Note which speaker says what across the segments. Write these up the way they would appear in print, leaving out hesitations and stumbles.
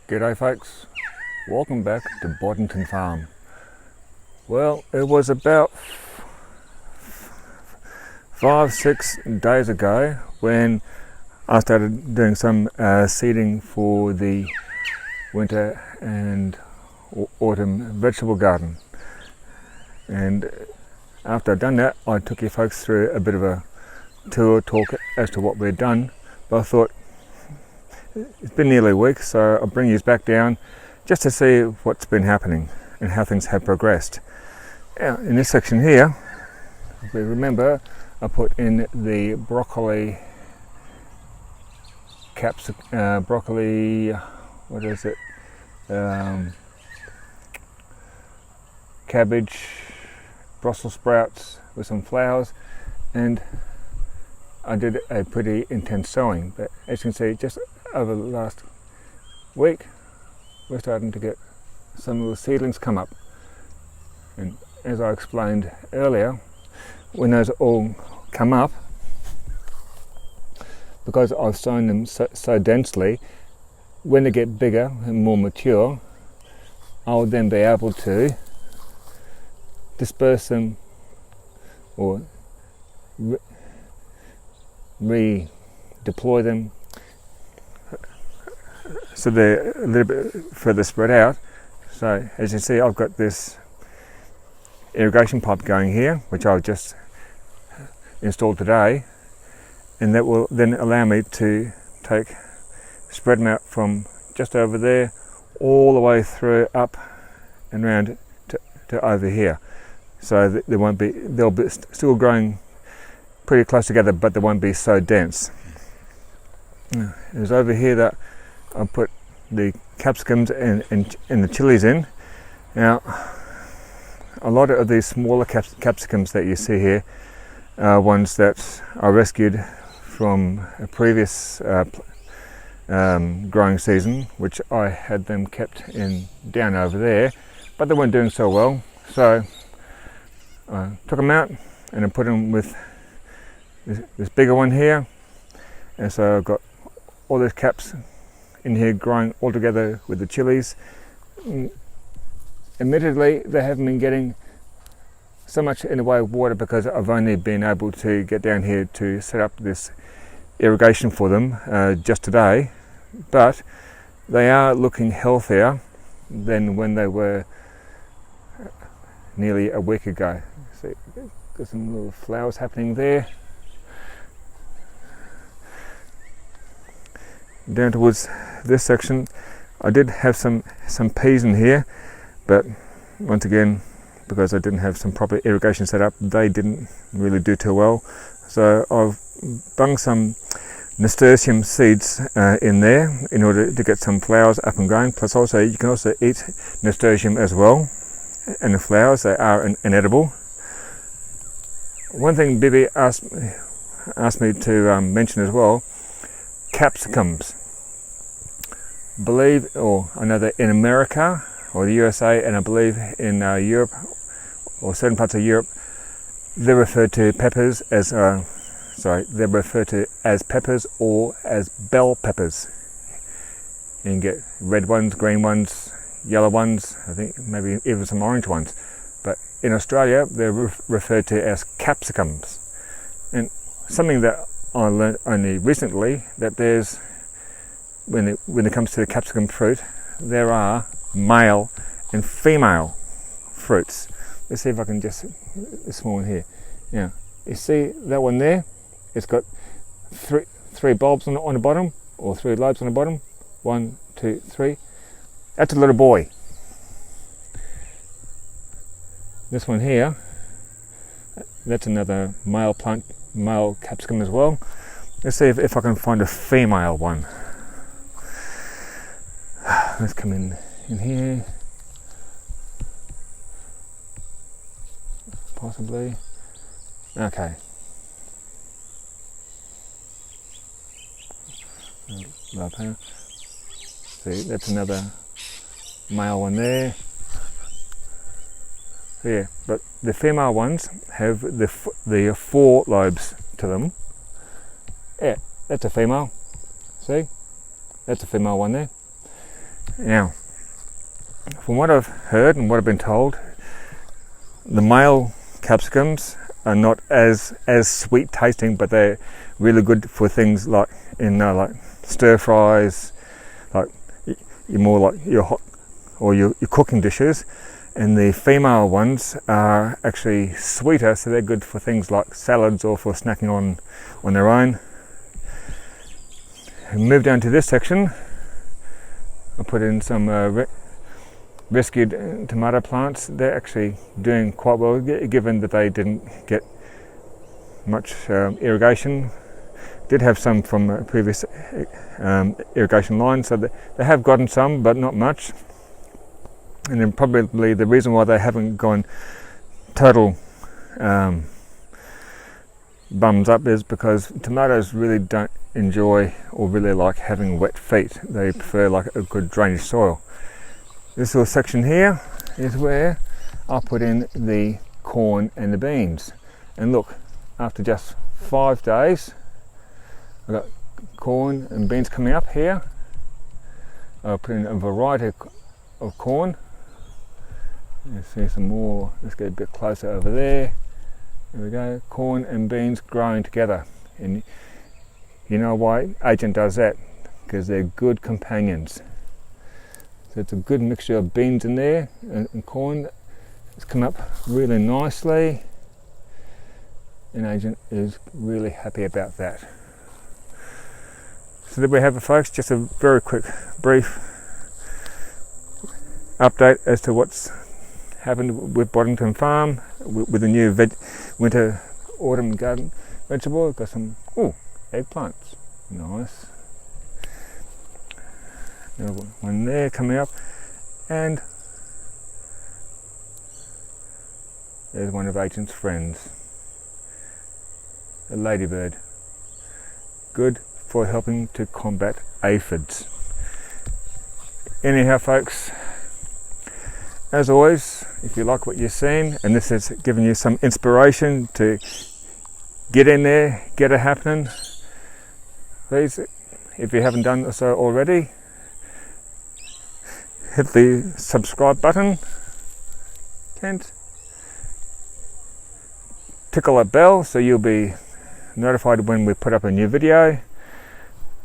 Speaker 1: G'day folks, welcome back to Boddington Farm. Well, it was about 5-6 days ago when I started doing some seeding for the winter and autumn vegetable garden. And after I'd done that, I took you folks through a bit of a tour talk as to what we'd done. But I thought, it's been nearly a week, so I'll bring you back down just to see what's been happening and how things have progressed. Now, in this section here, if we remember, I put in the broccoli cabbage, Brussels sprouts with some flowers, and I did a pretty intense sowing. But as you can see, just over the last week, we're starting to get some little seedlings come up. And as I explained earlier, when those all come up, because I've sown them so densely, when they get bigger and more mature, I'll then be able to disperse them or redeploy them so they're a little bit further spread out. So as you see, I've got this irrigation pipe going here, which I've just installed today, and that will then allow me to spread them out from just over there all the way through up and round to over here. So they'll be still growing pretty close together, but they won't be so dense. It was over here that I put the capsicums and the chilies in. Now, a lot of these smaller capsicums that you see here are ones that I rescued from a previous growing season, which I had them kept in down over there, but they weren't doing so well. So I took them out and I put them with this bigger one here, and so I've got all those caps in here growing all together with the chilies. Admittedly, they haven't been getting so much in the way of water because I've only been able to get down here to set up this irrigation for them just today, but they are looking healthier than when they were nearly a week ago. See, got some little flowers happening there. Down towards this section, I did have some peas in here, but once again, because I didn't have some proper irrigation set up, they didn't really do too well. So I've bung some nasturtium seeds in there in order to get some flowers up and growing. Plus also, you can also eat nasturtium as well, and the flowers, they are inedible. One thing Bibi asked me to mention as well, capsicums. I know that in America or the USA, and I believe in Europe or certain parts of Europe, they're referred to peppers as peppers or as bell peppers. You can get red ones, green ones, yellow ones, I think maybe even some orange ones. But in Australia, they're referred to as capsicums. And something that I learned only recently, that there's, when it comes to the capsicum fruit, there are male and female fruits. Let's see if I can just, this small one here. Now, you see that one there? It's got three bulbs on the bottom, or 3 lobes on the bottom. 1, 2, 3. That's a little boy. This one here, that's another male capsicum as well. Let's see if I can find a female one. Let's come in here, possibly. Okay. See, that's another male one there. Yeah, but the female ones have the 4 lobes to them. Yeah, that's a female. See, that's a female one there. Now, from what I've heard and what I've been told, the male capsicums are not as sweet tasting, but they're really good for things like like stir fries, like your hot or your cooking dishes. And the female ones are actually sweeter, so they're good for things like salads or for snacking on their own. And move down to this section. I put in some rescued tomato plants. They're actually doing quite well, given that they didn't get much irrigation. Did have some from a previous irrigation line, so they have gotten some, but not much. And then probably the reason why they haven't gone total bums up is because tomatoes really don't enjoy or really like having wet feet. They prefer like a good drainage soil. This little section here is where I put in the corn and the beans. And look, after just 5 days, I've got corn and beans coming up here. I'll put in a variety of corn. You see some more. Let's get a bit closer over there. There we go. Corn and beans growing together. And you know why Agent does that? Because they're good companions. So it's a good mixture of beans in there and corn. It's come up really nicely. And Agent is really happy about that. So there we have it, folks. Just a very quick, brief update as to what's happened with Boddington Farm with the new winter autumn garden vegetable. Got some eggplants, nice. One there coming up, and there's one of Agent's friends, a ladybird. Good for helping to combat aphids. Anyhow, folks, as always, if you like what you've seen and this has given you some inspiration to get in there, get it happening, please, if you haven't done so already, hit the subscribe button and tickle that bell so you'll be notified when we put up a new video.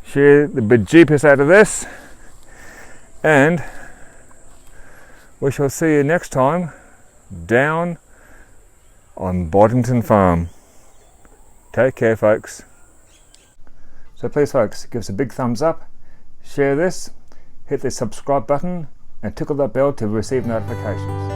Speaker 1: Share the bejeepers out of this, and we shall see you next time down on Boddington Farm. Take care, folks. So please, folks, give us a big thumbs up, share this, hit the subscribe button, and tickle that bell to receive notifications.